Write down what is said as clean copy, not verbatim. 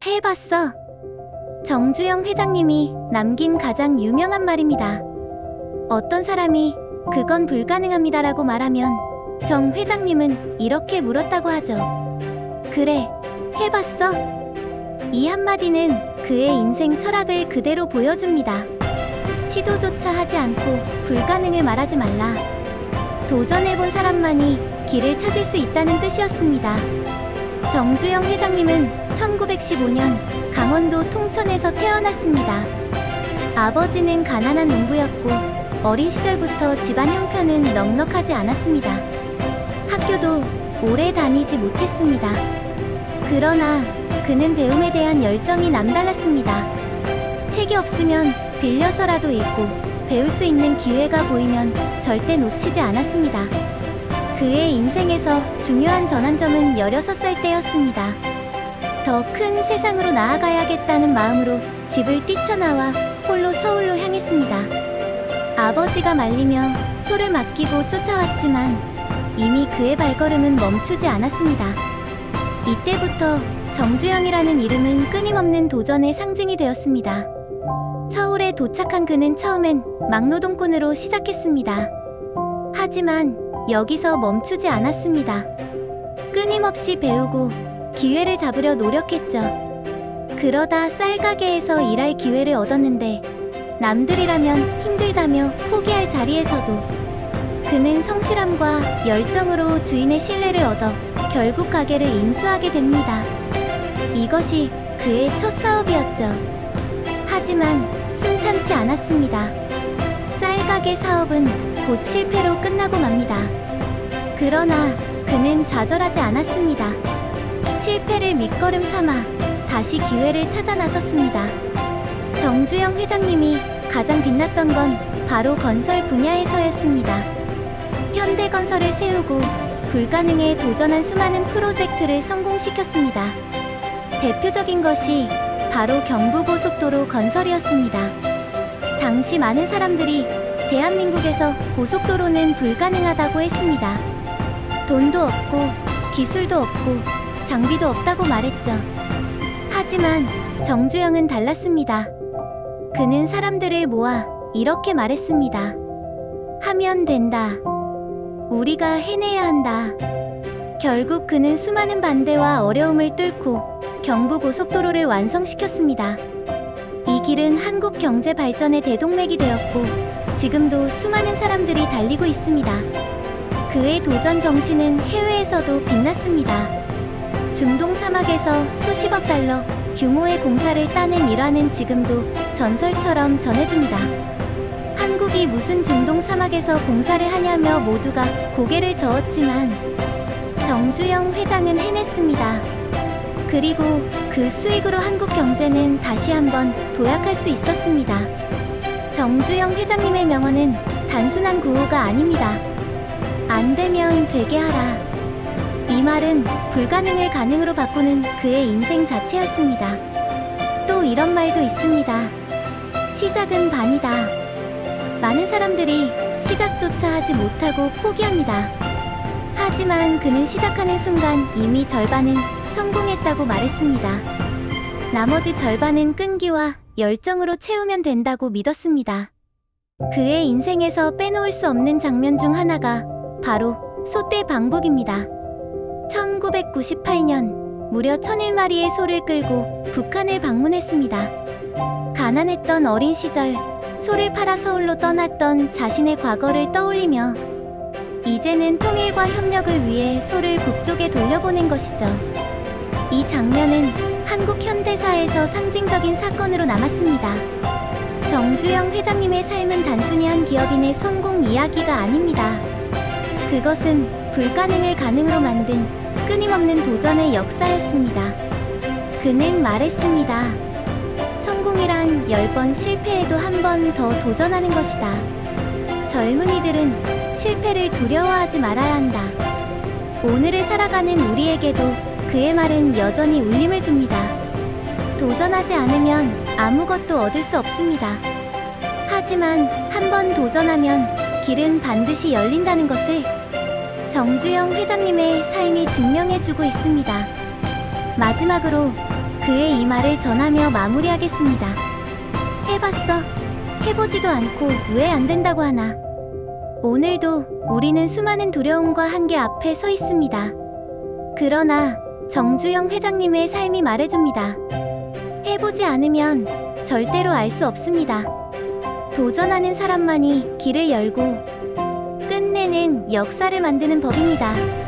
해봤어. 정주영 회장님이 남긴 가장 유명한 말입니다. 어떤 사람이 그건 불가능합니다라고 말하면 정 회장님은 이렇게 물었다고 하죠. 그래, 해봤어? 이 한마디는 그의 인생 철학을 그대로 보여줍니다. 시도조차 하지 않고 불가능을 말하지 말라. 도전해본 사람만이 길을 찾을 수 있다는 뜻이었습니다. 정주영 회장님은 1915년 강원도 통천에서 태어났습니다. 아버지는 가난한 농부였고 어린 시절부터 집안 형편은 넉넉하지 않았습니다. 학교도 오래 다니지 못했습니다. 그러나 그는 배움에 대한 열정이 남달랐습니다. 책이 없으면 빌려서라도 읽고 배울 수 있는 기회가 보이면 절대 놓치지 않았습니다. 그의 인생에서 중요한 전환점은 16살 때였습니다. 더 큰 세상으로 나아가야겠다는 마음으로 집을 뛰쳐나와 홀로 서울로 향했습니다. 아버지가 말리며 소를 맡기고 쫓아왔지만 이미 그의 발걸음은 멈추지 않았습니다. 이때부터 정주영이라는 이름은 끊임없는 도전의 상징이 되었습니다. 서울에 도착한 그는 처음엔 막노동꾼으로 시작했습니다. 하지만 여기서 멈추지 않았습니다. 끊임없이 배우고 기회를 잡으려 노력했죠. 그러다 쌀가게에서 일할 기회를 얻었는데 남들이라면 힘들다며 포기할 자리에서도 그는 성실함과 열정으로 주인의 신뢰를 얻어 결국 가게를 인수하게 됩니다. 이것이 그의 첫 사업이었죠. 하지만 순탄치 않았습니다. 쌀가게 사업은 곧 실패로 끝나고 맙니다. 그러나 그는 좌절하지 않았습니다. 실패를 밑거름 삼아 다시 기회를 찾아 나섰습니다. 정주영 회장님이 가장 빛났던 건 바로 건설 분야에서였습니다. 현대건설을 세우고 불가능에 도전한 수많은 프로젝트를 성공시켰습니다. 대표적인 것이 바로 경부고속도로 건설이었습니다. 당시 많은 사람들이 대한민국에서 고속도로는 불가능하다고 했습니다. 돈도 없고 기술도 없고 장비도 없다고 말했죠. 하지만 정주영은 달랐습니다. 그는 사람들을 모아 이렇게 말했습니다. 하면 된다. 우리가 해내야 한다. 결국 그는 수많은 반대와 어려움을 뚫고 경부고속도로를 완성시켰습니다. 이 길은 한국 경제 발전의 대동맥이 되었고 지금도 수많은 사람들이 달리고 있습니다. 그의 도전 정신은 해외에서도 빛났습니다. 중동 사막에서 수십억 달러 규모의 공사를 따낸 일화는 지금도 전설처럼 전해집니다. 한국이 무슨 중동 사막에서 공사를 하냐며 모두가 고개를 저었지만 정주영 회장은 해냈습니다. 그리고 그 수익으로 한국 경제는 다시 한번 도약할 수 있었습니다. 정주영 회장님의 명언은 단순한 구호가 아닙니다. 안 되면 되게 하라. 이 말은 불가능을 가능으로 바꾸는 그의 인생 자체였습니다. 또 이런 말도 있습니다. 시작은 반이다. 많은 사람들이 시작조차 하지 못하고 포기합니다. 하지만 그는 시작하는 순간 이미 절반은 성공했다고 말했습니다. 나머지 절반은 끈기와 열정으로 채우면 된다고 믿었습니다. 그의 인생에서 빼놓을 수 없는 장면 중 하나가 바로 소떼 방북입니다. 1998년 무려 1001마리의 소를 끌고 북한을 방문했습니다. 가난했던 어린 시절 소를 팔아 서울로 떠났던 자신의 과거를 떠올리며 이제는 통일과 협력을 위해 소를 북쪽에 돌려보낸 것이죠. 이 장면은 한국 현대사에서 상징적인 사건으로 남았습니다. 정주영 회장님의 삶은 단순히 한 기업인의 성공 이야기가 아닙니다. 그것은 불가능을 가능으로 만든 끊임없는 도전의 역사였습니다. 그는 말했습니다. 성공이란 10번 실패해도 한 번 더 도전하는 것이다. 젊은이들은 실패를 두려워하지 말아야 한다. 오늘을 살아가는 우리에게도 그의 말은 여전히 울림을 줍니다. 도전하지 않으면 아무것도 얻을 수 없습니다. 하지만 한 번 도전하면 길은 반드시 열린다는 것을 정주영 회장님의 삶이 증명해주고 있습니다. 마지막으로 그의 이 말을 전하며 마무리하겠습니다. 해봤어. 해보지도 않고 왜 안 된다고 하나. 오늘도 우리는 수많은 두려움과 한계 앞에 서 있습니다. 그러나 정주영 회장님의 삶이 말해줍니다. 해보지 않으면 절대로 알 수 없습니다. 도전하는 사람만이 길을 열고 끝내는 역사를 만드는 법입니다.